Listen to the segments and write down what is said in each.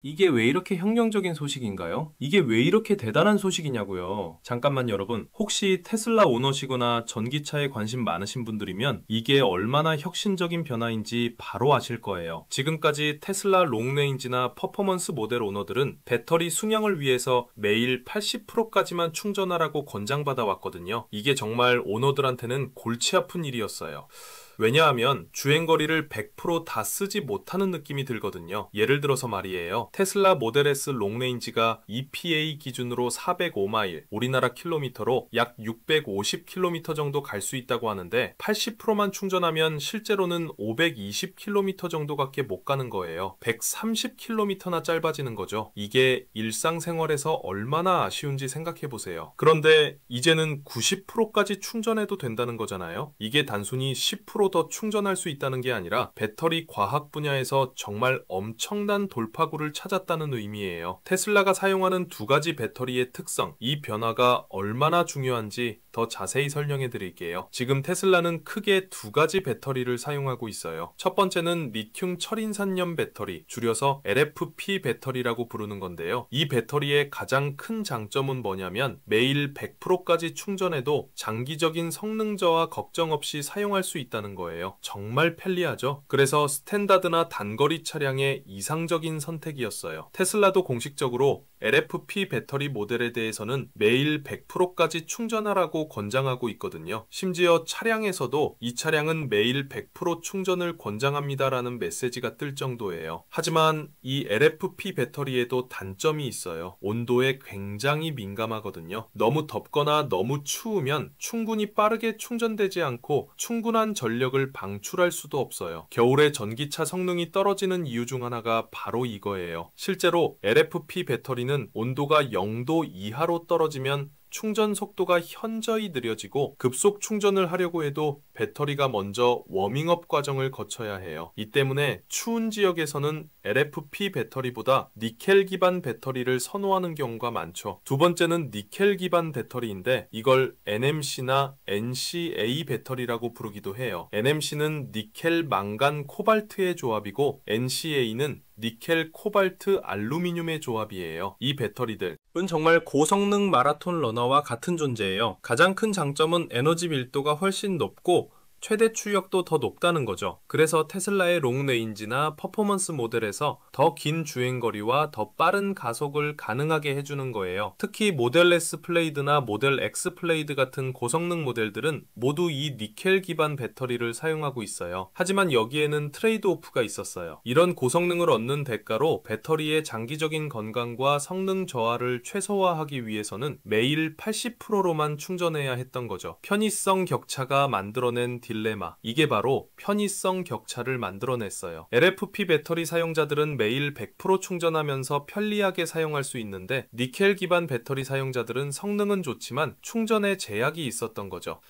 이게 왜 이렇게 혁명적인 소식인가요? 이게 왜 이렇게 대단한 소식이냐고요? 잠깐만 여러분, 혹시 테슬라 오너시거나 전기차에 관심 많으신 분들이면 이게 얼마나 혁신적인 변화인지 바로 아실 거예요. 지금까지 테슬라 롱레인지나 퍼포먼스 모델 오너들은 배터리 수명을 위해서 매일 80%까지만 충전하라고 권장받아 왔거든요. 이게 정말 오너들한테는 골치 아픈 일이었어요. 왜냐하면 주행거리를 100%다 쓰지 못하는 느낌이 들거든요. 예를 들어서 말이에요. 테슬라 모델 S 롱레인지가 EPA 기준으로 405마일, 우리나라 킬로미터로 약 650km 정도 갈 수 있다고 하는데 80%만 충전하면 실제로는 520km 정도밖에 못 가는 거예요. 130km나 짧아지는 거죠. 이게 일상생활에서 얼마나 아쉬운지 생각해보세요. 그런데 이제는 90%까지 충전해도 된다는 거잖아요. 이게 단순히 10%더 충전할 수 있다는 게 아니라 배터리 과학 분야에서 정말 엄청난 돌파구를 찾았다는 의미예요. 테슬라가 사용하는 두 가지 배터리의 특성, 이 변화가 얼마나 중요한지 더 자세히 설명해 드릴게요. 지금 테슬라는 크게 두 가지 배터리를 사용하고 있어요. 첫 번째는 리튬 철인산염 배터리, 줄여서 LFP 배터리라고 부르는 건데요. 이 배터리의 가장 큰 장점은 뭐냐면 매일 100%까지 충전해도 장기적인 성능 저하 걱정 없이 사용할 수 있다는 거예요. 정말 편리하죠? 그래서 스탠다드나 단거리 차량의 이상적인 선택이었어요. 테슬라도 공식적으로 LFP 배터리 모델에 대해서는 매일 100%까지 충전하라고 권장하고 있거든요. 심지어 차량에서도 이 차량은 매일 100% 충전을 권장합니다라는 메시지가 뜰 정도예요. 하지만 이 LFP 배터리에도 단점이 있어요. 온도에 굉장히 민감하거든요. 너무 덥거나 너무 추우면 충분히 빠르게 충전되지 않고 충분한 전력을 방출할 수도 없어요. 겨울에 전기차 성능이 떨어지는 이유 중 하나가 바로 이거예요. 실제로 LFP 배터리는 온도가 0도 이하로 떨어지면 충전 속도가 현저히 느려지고 급속 충전을 하려고 해도 배터리가 먼저 워밍업 과정을 거쳐야 해요. 이 때문에 추운 지역에서는 LFP 배터리보다 니켈 기반 배터리를 선호하는 경우가 많죠. 두 번째는 니켈 기반 배터리인데 이걸 NMC나 NCA 배터리라고 부르기도 해요. NMC는 니켈 망간 코발트의 조합이고 NCA는 니켈 코발트 알루미늄의 조합이에요. 이 배터리들은 정말 고성능 마라톤 러너와 같은 존재예요. 가장 큰 장점은 에너지 밀도가 훨씬 높고 최대 출력도 더 높다는 거죠. 그래서 테슬라의 롱레인지나 퍼포먼스 모델에서 더 긴 주행거리와 더 빠른 가속을 가능하게 해주는 거예요. 특히 모델 S 플레이드나 모델 X 플레이드 같은 고성능 모델들은 모두 이 니켈 기반 배터리를 사용하고 있어요. 하지만 여기에는 트레이드 오프가 있었어요. 이런 고성능을 얻는 대가로 배터리의 장기적인 건강과 성능 저하를 최소화하기 위해서는 매일 80%로만 충전해야 했던 거죠. 편의성 격차가 만들어낸 딜레마. 이게 바로 편의성 격차를 만들어냈어요. LFP 배터리 사용자들은 매일 100% 충전하면서 편리하게 사용할 수 있는데 니켈 기반 배터리 사용자들은 성능은 좋지만 충전에 제약이 있었던 거죠.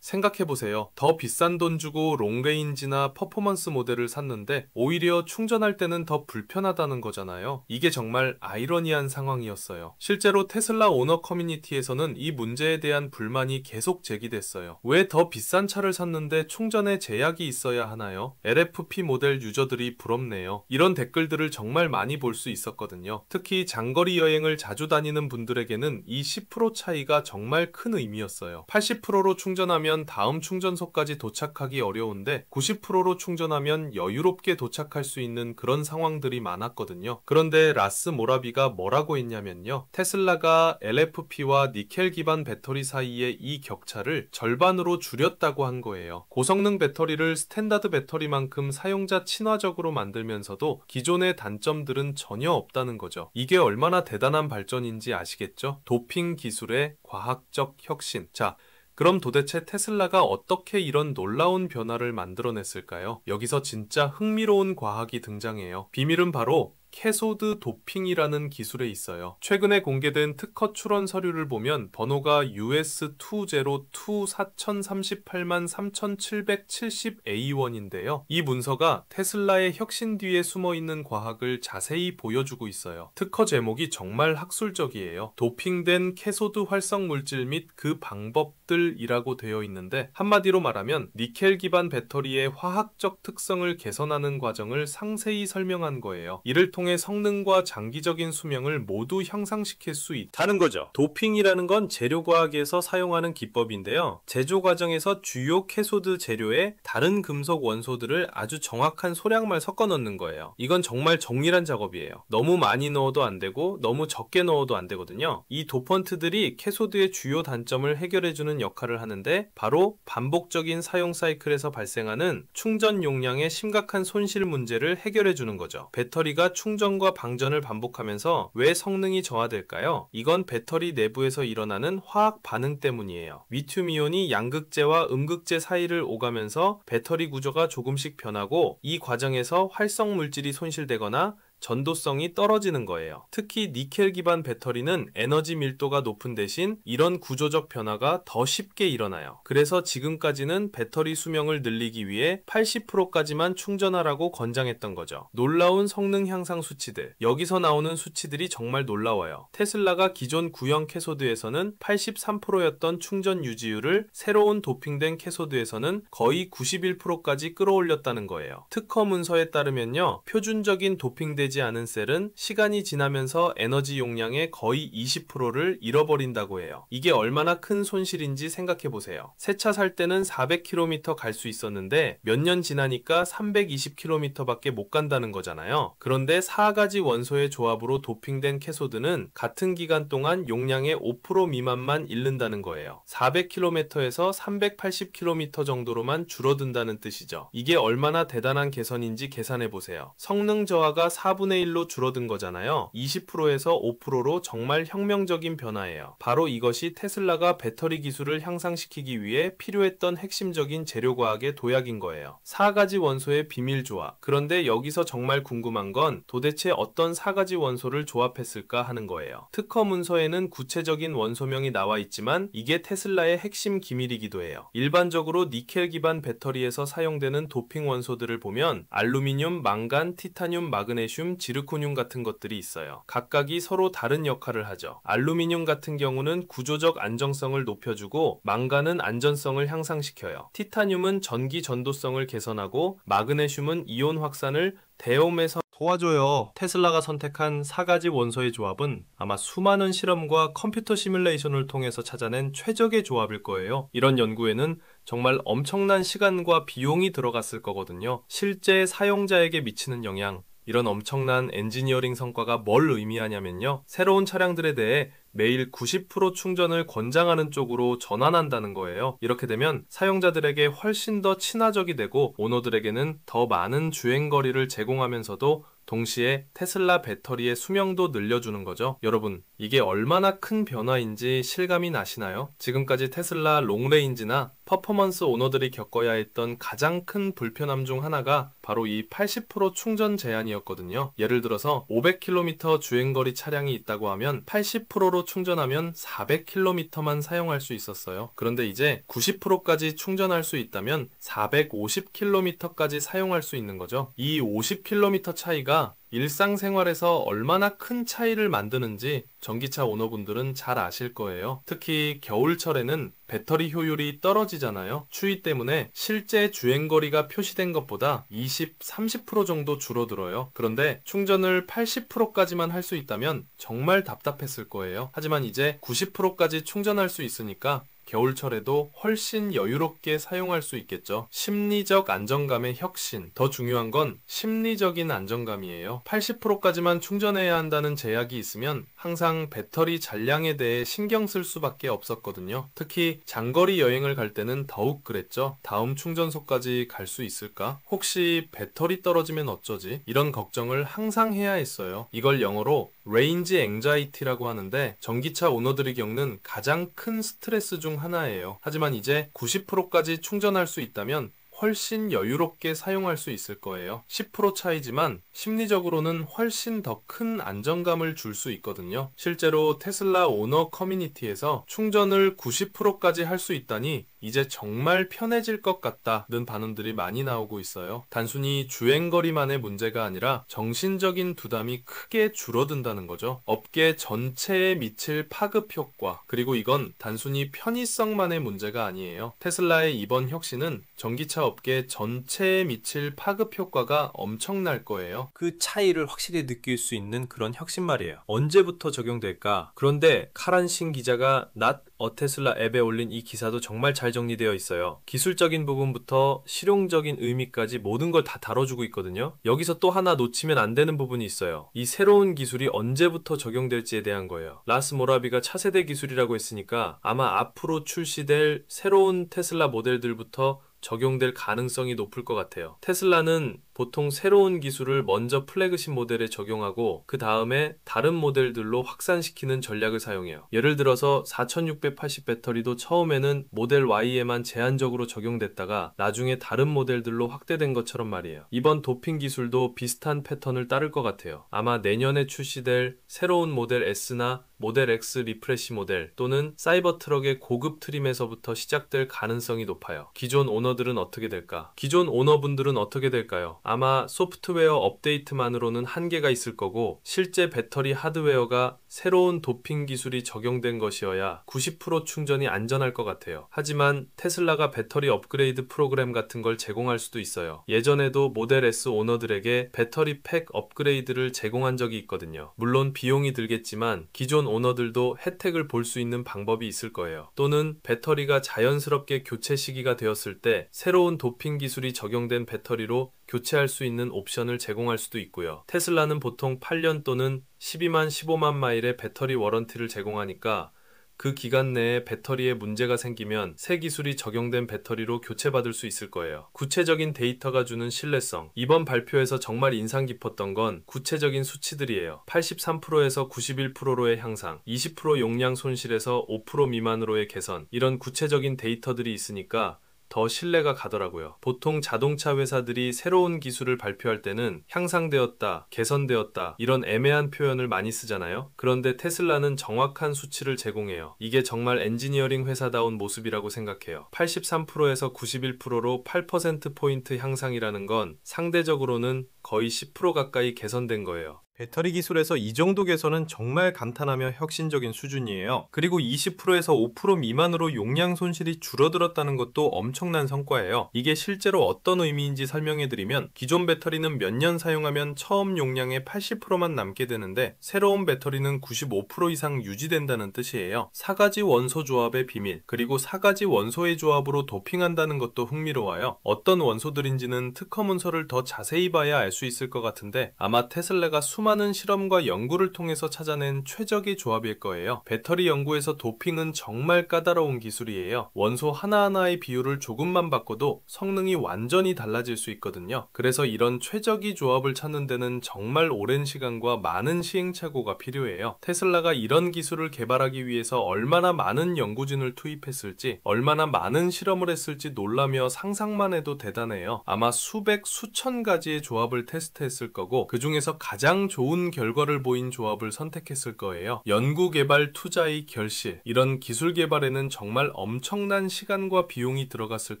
생각해보세요. 더 비싼 돈 주고 롱레인지나 퍼포먼스 모델을 샀는데 오히려 충전할 때는 더 불편하다는 거잖아요. 이게 정말 아이러니한 상황이었어요. 실제로 테슬라 오너 커뮤니티에서는 이 문제에 대한 불만이 계속 제기됐어요. 왜 더 비싼 차를 샀는데 충전에 제약이 있어야 하나요? LFP 모델 유저들이 부럽네요. 이런 댓글들을 정말 많이 볼 수 있었거든요. 특히 장거리 여행을 자주 다니는 분들에게는 이 10% 차이가 정말 큰 의미였어요. 80%로 충전하면 다음 충전소까지 도착하기 어려운데 90%로 충전하면 여유롭게 도착할 수 있는 그런 상황들이 많았거든요. 그런데 라스 모라비가 뭐라고 했냐면요. 테슬라가 LFP와 니켈 기반 배터리 사이의 이 격차를 절반으로 줄였다고 한 거예요. 고성능 배터리를 스탠다드 배터리만큼 사용자 친화적으로 만들면서도 기존의 단점들은 전혀 없다는 거죠. 이게 얼마나 대단한 발전인지 아시겠죠? 도핑 기술의 과학적 혁신. 자, 그럼 도대체 테슬라가 어떻게 이런 놀라운 변화를 만들어냈을까요? 여기서 진짜 흥미로운 과학이 등장해요. 비밀은 바로 캐소드 도핑이라는 기술에 있어요. 최근에 공개된 특허 출원 서류를 보면 번호가 US20240383770A1인데요. 이 문서가 테슬라의 혁신 뒤에 숨어있는 과학을 자세히 보여주고 있어요. 특허 제목이 정말 학술적이에요. 도핑된 캐소드 활성 물질 및 그 방법 방법들이라고 되어 있는데 한마디로 말하면 니켈 기반 배터리의 화학적 특성을 개선하는 과정을 상세히 설명한 거예요. 이를 통해 성능과 장기적인 수명을 모두 향상시킬 수 있다는 거죠. 도핑이라는 건 재료과학에서 사용하는 기법인데요. 제조 과정에서 주요 캐소드 재료에 다른 금속 원소들을 아주 정확한 소량만 섞어 넣는 거예요. 이건 정말 정밀한 작업이에요. 너무 많이 넣어도 안 되고 너무 적게 넣어도 안 되거든요. 이 도펀트들이 캐소드의 주요 단점을 해결해주는 역할을 하는데 바로 반복적인 사용 사이클에서 발생하는 충전 용량의 심각한 손실 문제를 해결해주는 거죠. 배터리가 충전과 방전을 반복하면서 왜 성능이 저하될까요? 이건 배터리 내부에서 일어나는 화학 반응 때문이에요. 리튬이온이 양극재와 음극재 사이를 오가면서 배터리 구조가 조금씩 변하고 이 과정에서 활성 물질이 손실되거나 전도성이 떨어지는 거예요. 특히 니켈 기반 배터리는 에너지 밀도가 높은 대신 이런 구조적 변화가 더 쉽게 일어나요. 그래서 지금까지는 배터리 수명을 늘리기 위해 80%까지만 충전하라고 권장했던 거죠. 놀라운 성능 향상 수치들. 여기서 나오는 수치들이 정말 놀라워요. 테슬라가 기존 구형 캐소드에서는 83%였던 충전 유지율을 새로운 도핑된 캐소드에서는 거의 91%까지 끌어올렸다는 거예요. 특허 문서에 따르면요, 표준적인 도핑되지 않은 셀은 시간이 지나면서 에너지 용량의 거의 20%를 잃어버린다고 해요. 이게 얼마나 큰 손실인지 생각해보세요. 새 차 살 때는 400km 갈 수 있었는데 몇 년 지나니까 320km밖에 못 간다는 거잖아요. 그런데 4가지 원소의 조합으로 도핑된 캐소드는 같은 기간 동안 용량의 5% 미만만 잃는다는 거예요. 400km에서 380km 정도로만 줄어든다는 뜻이죠. 이게 얼마나 대단한 개선인지 계산해보세요. 성능 저하가 4분의 1로 줄어든 거잖아요. 20%에서 5%로 정말 혁명적인 변화예요. 바로 이것이 테슬라가 배터리 기술을 향상시키기 위해 필요했던 핵심적인 재료과학의 도약인 거예요. 4가지 원소의 비밀 조합. 그런데 여기서 정말 궁금한 건 도대체 어떤 4가지 원소를 조합했을까 하는 거예요. 특허 문서에는 구체적인 원소명이 나와 있지만 이게 테슬라의 핵심 기밀이기도 해요. 일반적으로 니켈 기반 배터리에서 사용되는 도핑 원소들을 보면 알루미늄, 망간, 티타늄, 마그네슘, 지르코늄 같은 것들이 있어요. 각각이 서로 다른 역할을 하죠. 알루미늄 같은 경우는 구조적 안정성을 높여주고 망간은 안전성을 향상시켜요. 티타늄은 전기 전도성을 개선하고 마그네슘은 이온 확산을 대옴에서 도와줘요. 테슬라가 선택한 4가지 원소의 조합은 아마 수많은 실험과 컴퓨터 시뮬레이션을 통해서 찾아낸 최적의 조합일 거예요. 이런 연구에는 정말 엄청난 시간과 비용이 들어갔을 거거든요. 실제 사용자에게 미치는 영향, 이런 엄청난 엔지니어링 성과가 뭘 의미하냐면요, 새로운 차량들에 대해 매일 90% 충전을 권장하는 쪽으로 전환한다는 거예요. 이렇게 되면 사용자들에게 훨씬 더 친화적이 되고 오너들에게는 더 많은 주행거리를 제공하면서도 동시에 테슬라 배터리의 수명도 늘려주는 거죠. 여러분, 이게 얼마나 큰 변화인지 실감이 나시나요? 지금까지 테슬라 롱레인지나 퍼포먼스 오너들이 겪어야 했던 가장 큰 불편함 중 하나가 바로 이 80% 충전 제한이었거든요. 예를 들어서 500km 주행거리 차량이 있다고 하면 80%로 충전하면 400km만 사용할 수 있었어요. 그런데 이제 90%까지 충전할 수 있다면 450km까지 사용할 수 있는 거죠. 이 50km 차이가 일상생활에서 얼마나 큰 차이를 만드는지 전기차 오너분들은 잘 아실 거예요. 특히 겨울철에는 배터리 효율이 떨어지잖아요. 추위 때문에 실제 주행거리가 표시된 것보다 20, 30% 정도 줄어들어요. 그런데 충전을 80%까지만 할 수 있다면 정말 답답했을 거예요. 하지만 이제 90%까지 충전할 수 있으니까 겨울철에도 훨씬 여유롭게 사용할 수 있겠죠. 심리적 안정감의 혁신. 더 중요한 건 심리적인 안정감이에요. 80%까지만 충전해야 한다는 제약이 있으면 항상 배터리 잔량에 대해 신경 쓸 수밖에 없었거든요. 특히 장거리 여행을 갈 때는 더욱 그랬죠. 다음 충전소까지 갈 수 있을까? 혹시 배터리 떨어지면 어쩌지? 이런 걱정을 항상 해야 했어요. 이걸 영어로 레인지 앵자이티라고 하는데 전기차 오너들이 겪는 가장 큰 스트레스 중 하나예요. 하지만 이제 90%까지 충전할 수 있다면 훨씬 여유롭게 사용할 수 있을 거예요. 10% 차이지만 심리적으로는 훨씬 더 큰 안정감을 줄 수 있거든요. 실제로 테슬라 오너 커뮤니티에서 충전을 90%까지 할 수 있다니 이제 정말 편해질 것 같다는 반응들이 많이 나오고 있어요. 단순히 주행거리만의 문제가 아니라 정신적인 부담이 크게 줄어든다는 거죠. 업계 전체에 미칠 파급 효과, 그리고 이건 단순히 편의성만의 문제가 아니에요. 테슬라의 이번 혁신은 전기차 업계 전체에 미칠 파급 효과가 엄청날 거예요. 그 차이를 확실히 느낄 수 있는 그런 혁신 말이에요. 언제부터 적용될까? 그런데 카란신 기자가 Not a Tesla 앱에 올린 이 기사도 정말 잘 정리되어 있어요. 기술적인 부분부터 실용적인 의미까지 모든 걸 다 다뤄주고 있거든요. 여기서 또 하나 놓치면 안 되는 부분이 있어요. 이 새로운 기술이 언제부터 적용될지에 대한 거예요. 라스 모라비가 차세대 기술이라고 했으니까 아마 앞으로 출시될 새로운 테슬라 모델들부터 적용될 가능성이 높을 것 같아요. 테슬라는 보통 새로운 기술을 먼저 플래그십 모델에 적용하고 그 다음에 다른 모델들로 확산시키는 전략을 사용해요. 예를 들어서 4680 배터리도 처음에는 모델 Y에만 제한적으로 적용됐다가 나중에 다른 모델들로 확대된 것처럼 말이에요. 이번 도핑 기술도 비슷한 패턴을 따를 것 같아요. 아마 내년에 출시될 새로운 모델 S나 모델 X 리프레시 모델 또는 사이버 트럭의 고급 트림에서부터 시작될 가능성이 높아요. 기존 오너들은 어떻게 될까? 기존 오너분들은 어떻게 될까요? 아마 소프트웨어 업데이트만으로는 한계가 있을 거고 실제 배터리 하드웨어가 새로운 도핑 기술이 적용된 것이어야 90% 충전이 안전할 것 같아요. 하지만 테슬라가 배터리 업그레이드 프로그램 같은 걸 제공할 수도 있어요. 예전에도 모델 S 오너들에게 배터리 팩 업그레이드를 제공한 적이 있거든요. 물론 비용이 들겠지만 기존 오너들도 혜택을 볼 수 있는 방법이 있을 거예요. 또는 배터리가 자연스럽게 교체 시기가 되었을 때 새로운 도핑 기술이 적용된 배터리로 교체할 수 있는 옵션을 제공할 수도 있고요. 테슬라는 보통 8년 또는 12만 15만 마일의 배터리 워런티를 제공하니까 그 기간 내에 배터리에 문제가 생기면 새 기술이 적용된 배터리로 교체받을 수 있을 거예요. 구체적인 데이터가 주는 신뢰성. 이번 발표에서 정말 인상 깊었던 건 구체적인 수치들이에요. 83%에서 91%로의 향상, 20% 용량 손실에서 5% 미만으로의 개선, 이런 구체적인 데이터들이 있으니까 더 신뢰가 가더라고요. 보통 자동차 회사들이 새로운 기술을 발표할 때는 향상되었다, 개선되었다 이런 애매한 표현을 많이 쓰잖아요. 그런데 테슬라는 정확한 수치를 제공해요. 이게 정말 엔지니어링 회사다운 모습이라고 생각해요. 83%에서 91%로 8%포인트 향상이라는 건 상대적으로는 거의 10% 가까이 개선된 거예요. 배터리 기술에서 이 정도 개선은 정말 감탄하며 혁신적인 수준이에요. 그리고 20%에서 5% 미만으로 용량 손실이 줄어들었다는 것도 엄청난 성과예요. 이게 실제로 어떤 의미인지 설명해드리면 기존 배터리는 몇 년 사용하면 처음 용량의 80%만 남게 되는데 새로운 배터리는 95% 이상 유지된다는 뜻이에요. 4가지 원소 조합의 비밀, 그리고 4가지 원소의 조합으로 도핑한다는 것도 흥미로워요. 어떤 원소들인지는 특허 문서를 더 자세히 봐야 알 수 있을 것 같은데 아마 테슬라가 수많은 실험과 연구를 통해서 찾아낸 최적의 조합일 거예요. 배터리 연구에서 도핑은 정말 까다로운 기술이에요. 원소 하나하나의 비율을 조금만 바꿔도 성능이 완전히 달라질 수 있거든요. 그래서 이런 최적의 조합을 찾는 데는 정말 오랜 시간과 많은 시행착오가 필요해요. 테슬라가 이런 기술을 개발하기 위해서 얼마나 많은 연구진을 투입했을지, 얼마나 많은 실험을 했을지 놀라며 상상만 해도 대단해요. 아마 수백, 수천 가지의 조합을 테스트했을 거고 그 중에서 가장 좋은 결과를 보인 조합을 선택했을 거예요. 연구개발 투자의 결실, 이런 기술 개발에는 정말 엄청난 시간과 비용이 들어갔을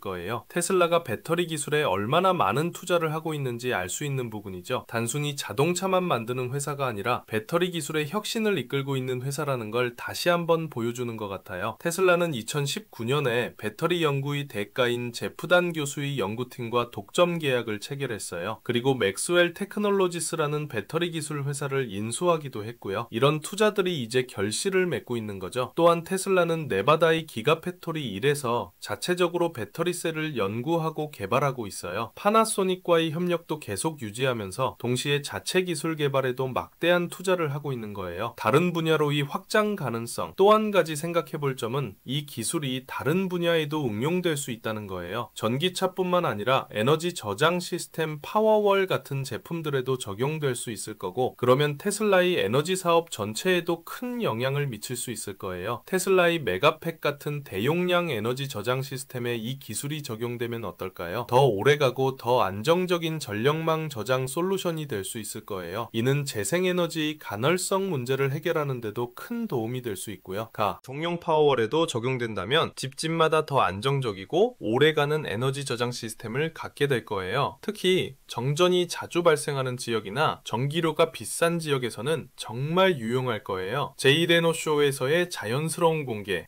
거예요. 테슬라가 배터리 기술에 얼마나 많은 투자를 하고 있는지 알 수 있는 부분이죠. 단순히 자동차만 만드는 회사가 아니라 배터리 기술의 혁신을 이끌고 있는 회사라는 걸 다시 한번 보여주는 것 같아요. 테슬라는 2019년에 배터리 연구의 대가인 제프단 교수의 연구팀과 독점 계약을 체결했어요. 그리고 맥스웰 테크놀로지스라는 배터리 기술 회사를 인수하기도 했고요. 이런 투자들이 이제 결실을 맺고 있는 거죠. 또한 테슬라는 네바다의 기가팩토리 1에서 자체적으로 배터리셀을 연구하고 개발하고 있어요. 파나소닉과의 협력도 계속 유지하면서 동시에 자체 기술 개발에도 막대한 투자를 하고 있는 거예요. 다른 분야로의 확장 가능성, 또 한 가지 생각해 볼 점은 이 기술이 다른 분야에도 응용될 수 있다는 거예요. 전기차뿐만 아니라 에너지 저장 시스템 파워월 같은 제품들에도 적용될 수 있을 거고 거고, 그러면 테슬라의 에너지 사업 전체에도 큰 영향을 미칠 수 있을 거예요. 테슬라의 메가팩 같은 대용량 에너지 저장 시스템에 이 기술이 적용되면 어떨까요? 더 오래가고 더 안정적인 전력망 저장 솔루션이 될 수 있을 거예요. 이는 재생에너지의 간헐성 문제를 해결하는 데도 큰 도움이 될 수 있고요. 동용 파워월에도 적용된다면 집집마다 더 안정적이고 오래가는 에너지 저장 시스템을 갖게 될 거예요. 특히 정전이 자주 발생하는 지역이나 전기료가 비싼 지역에서는 정말 유용할 거예요. 제이레노 쇼에서의 자연스러운 공개.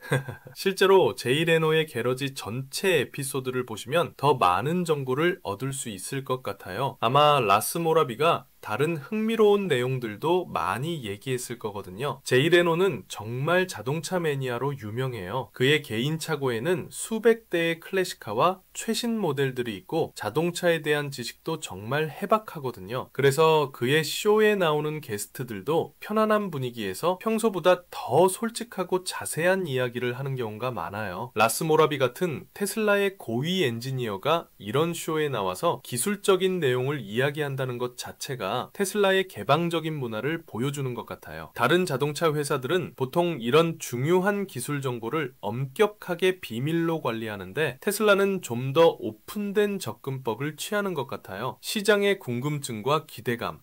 실제로 제이레노의 게러지 전체 에피소드를 보시면 더 많은 정보를 얻을 수 있을 것 같아요. 아마 라스 모라비가 다른 흥미로운 내용들도 많이 얘기했을 거거든요. 제이레노는 정말 자동차 매니아로 유명해요. 그의 개인 차고에는 수백 대의 클래식카와 최신 모델들이 있고 자동차에 대한 지식도 정말 해박하거든요. 그래서 그의 쇼에 나오는 게스트들도 편안한 분위기에서 평소보다 더 솔직하고 자세한 이야기를 하는 경우가 많아요. 라스 모라비 같은 테슬라의 고위 엔지니어가 이런 쇼에 나와서 기술적인 내용을 이야기한다는 것 자체가 테슬라의 개방적인 문화를 보여주는 것 같아요. 다른 자동차 회사들은 보통 이런 중요한 기술 정보를 엄격하게 비밀로 관리하는데 테슬라는 좀 더 오픈된 접근법을 취하는 것 같아요. 시장의 궁금증과 기대감.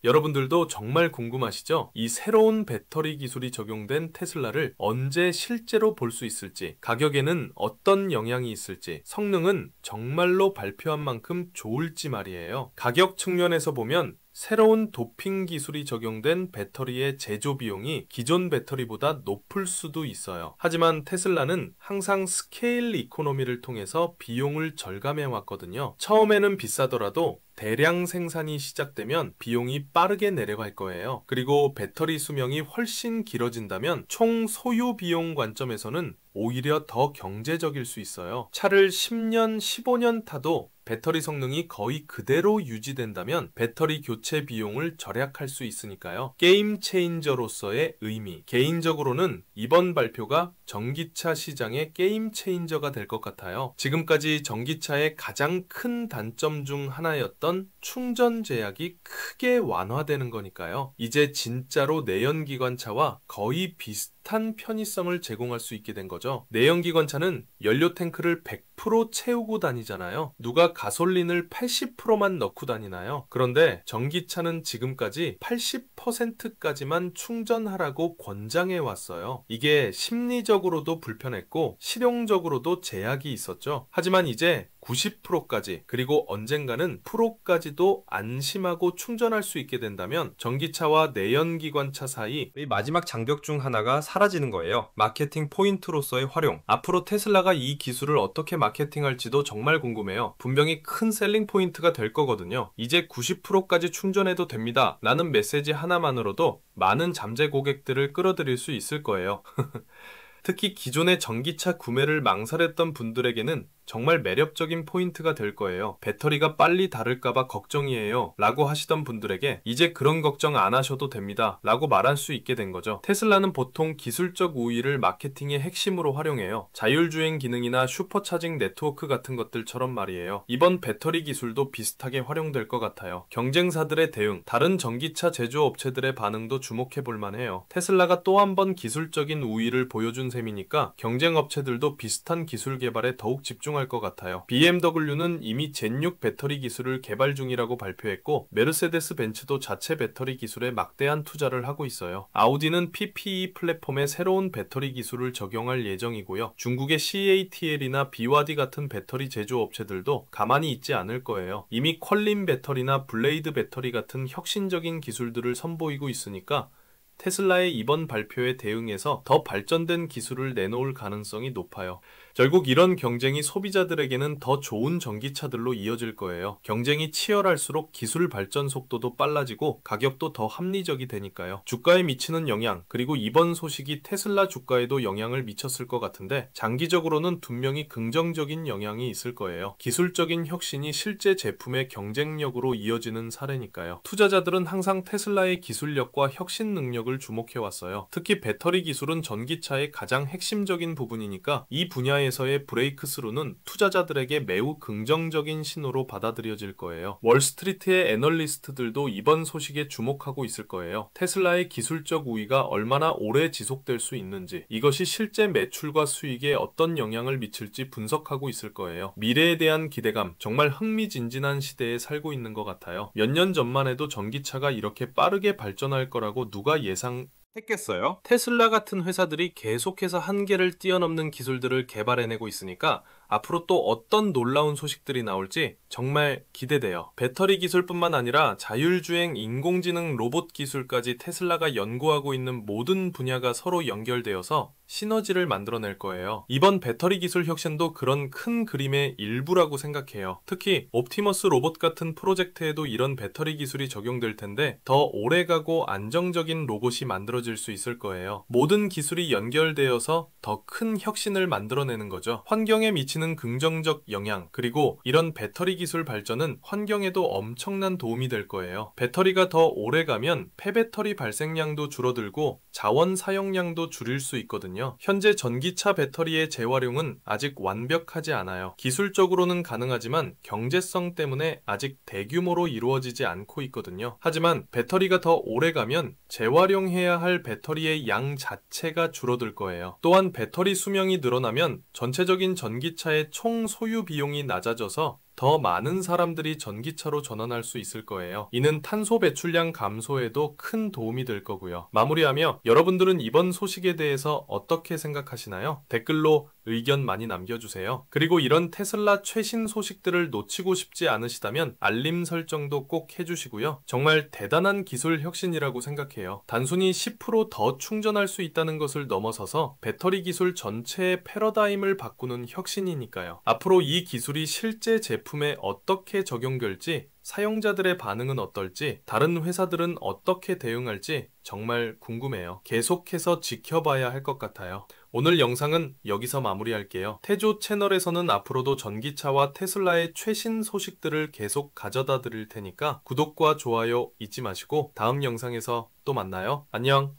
여러분들도 정말 궁금하시죠? 이 새로운 배터리 기술이 적용된 테슬라를 언제 실제로 볼 수 있을지, 가격에는 어떤 영향이 있을지, 성능은 정말로 발표한 만큼 좋을지 말이에요. 가격 측면에서 보면 새로운 도핑 기술이 적용된 배터리의 제조 비용이 기존 배터리보다 높을 수도 있어요. 하지만 테슬라는 항상 스케일 이코노미를 통해서 비용을 절감해 왔거든요. 처음에는 비싸더라도 대량 생산이 시작되면 비용이 빠르게 내려갈 거예요. 그리고 배터리 수명이 훨씬 길어진다면 총 소유 비용 관점에서는 오히려 더 경제적일 수 있어요. 차를 10년, 15년 타도 배터리 성능이 거의 그대로 유지된다면 배터리 교체 비용을 절약할 수 있으니까요. 게임 체인저로서의 의미. 개인적으로는 이번 발표가 전기차 시장의 게임 체인저가 될 것 같아요. 지금까지 전기차의 가장 큰 단점 중 하나였던 충전 제약이 크게 완화되는 거니까요. 이제 진짜로 내연기관차와 거의 비슷한 편의성을 제공할 수 있게 된 거죠. 내연기관차는 연료 탱크를 100% 채우고 다니잖아요. 누가 가솔린을 80%만 넣고 다니나요? 그런데 전기차는 지금까지 80%까지만 충전하라고 권장해 왔어요. 이게 심리적으로도 불편했고 실용적으로도 제약이 있었죠. 하지만 이제 90%까지 그리고 언젠가는 프로까지도 안심하고 충전할 수 있게 된다면 전기차와 내연기관차 사이의 마지막 장벽 중 하나가 사라지는 거예요. 마케팅 포인트로서의 활용. 앞으로 테슬라가 이 기술을 어떻게 마케팅할지도 정말 궁금해요. 분명히 큰 셀링 포인트가 될 거거든요. 이제 90%까지 충전해도 됩니다. 라는 메시지 하나만으로도 많은 잠재 고객들을 끌어들일 수 있을 거예요. 특히 기존의 전기차 구매를 망설였던 분들에게는 정말 매력적인 포인트가 될 거예요. 배터리가 빨리 닳을까봐 걱정이에요 라고 하시던 분들에게 이제 그런 걱정 안 하셔도 됩니다 라고 말할 수 있게 된 거죠. 테슬라는 보통 기술적 우위를 마케팅의 핵심으로 활용해요. 자율주행 기능이나 슈퍼차징 네트워크 같은 것들처럼 말이에요. 이번 배터리 기술도 비슷하게 활용될 것 같아요. 경쟁사들의 대응, 다른 전기차 제조업체들의 반응도 주목해 볼 만해요. 테슬라가 또 한 번 기술적인 우위를 보여준 셈이니까 경쟁업체들도 비슷한 기술 개발에 더욱 집중할 것 같아요. BMW는 이미 젠6 배터리 기술을 개발 중이라고 발표했고 메르세데스 벤츠도 자체 배터리 기술에 막대한 투자를 하고 있어요. 아우디는 PPE 플랫폼에 새로운 배터리 기술을 적용할 예정이고요. 중국의 CATL이나 BYD 같은 배터리 제조업체들도 가만히 있지 않을 거예요. 이미 퀄린 배터리나 블레이드 배터리 같은 혁신적인 기술들을 선보이고 있으니까 테슬라의 이번 발표에 대응해서 더 발전된 기술을 내놓을 가능성이 높아요. 결국 이런 경쟁이 소비자들에게는 더 좋은 전기차들로 이어질 거예요. 경쟁이 치열할수록 기술 발전 속도도 빨라지고 가격도 더 합리적이 되니까요. 주가에 미치는 영향, 그리고 이번 소식이 테슬라 주가에도 영향을 미쳤을 것 같은데 장기적으로는 분명히 긍정적인 영향이 있을 거예요. 기술적인 혁신이 실제 제품의 경쟁력으로 이어지는 사례니까요. 투자자들은 항상 테슬라의 기술력과 혁신 능력을 영역을 주목해왔어요. 특히 배터리 기술은 전기차의 가장 핵심적인 부분이니까 이 분야에서의 브레이크스루는 투자자들에게 매우 긍정적인 신호로 받아들여질 거예요. 월스트리트의 애널리스트들도 이번 소식에 주목하고 있을 거예요. 테슬라의 기술적 우위가 얼마나 오래 지속될 수 있는지, 이것이 실제 매출과 수익에 어떤 영향을 미칠지 분석하고 있을 거예요. 미래에 대한 기대감, 정말 흥미진진한 시대에 살고 있는 것 같아요. 몇 년 전만 해도 전기차가 이렇게 빠르게 발전할 거라고 누가 했겠어요? 테슬라 같은 회사들이 계속해서 한계를 뛰어넘는 기술들을 개발해내고 있으니까 앞으로 또 어떤 놀라운 소식들이 나올지 정말 기대돼요. 배터리 기술뿐만 아니라 자율주행, 인공지능, 로봇 기술까지 테슬라가 연구하고 있는 모든 분야가 서로 연결되어서 시너지를 만들어낼 거예요. 이번 배터리 기술 혁신도 그런 큰 그림의 일부라고 생각해요. 특히 옵티머스 로봇 같은 프로젝트에도 이런 배터리 기술이 적용될 텐데 더 오래가고 안정적인 로봇이 만들어질 수 있을 거예요. 모든 기술이 연결되어서 더 큰 혁신을 만들어내는 거죠. 환경에 미치는 긍정적 영향, 그리고 이런 배터리 기술 발전은 환경에도 엄청난 도움이 될 거예요. 배터리가 더 오래가면 폐배터리 발생량도 줄어들고 자원 사용량도 줄일 수 있거든요. 현재 전기차 배터리의 재활용은 아직 완벽하지 않아요. 기술적으로는 가능하지만 경제성 때문에 아직 대규모로 이루어지지 않고 있거든요. 하지만 배터리가 더 오래가면 재활용해야 할 배터리의 양 자체가 줄어들 거예요. 또한 배터리 수명이 늘어나면 전체적인 전기차의 총 소유 비용이 낮아져서 더 많은 사람들이 전기차로 전환할 수 있을 거예요. 이는 탄소 배출량 감소에도 큰 도움이 될 거고요. 마무리하며 여러분들은 이번 소식에 대해서 어떻게 생각하시나요? 댓글로 의견 많이 남겨주세요. 그리고 이런 테슬라 최신 소식들을 놓치고 싶지 않으시다면 알림 설정도 꼭 해주시고요. 정말 대단한 기술 혁신이라고 생각해요. 단순히 10%더 충전할 수 있다는 것을 넘어서서 배터리 기술 전체의 패러다임을 바꾸는 혁신이니까요. 앞으로 이 기술이 실제 제품에 어떻게 적용될지, 사용자들의 반응은 어떨지, 다른 회사들은 어떻게 대응할지 정말 궁금해요. 계속해서 지켜봐야 할 것 같아요. 오늘 영상은 여기서 마무리할게요. 태조 채널에서는 앞으로도 전기차와 테슬라의 최신 소식들을 계속 가져다 드릴 테니까 구독과 좋아요 잊지 마시고 다음 영상에서 또 만나요. 안녕!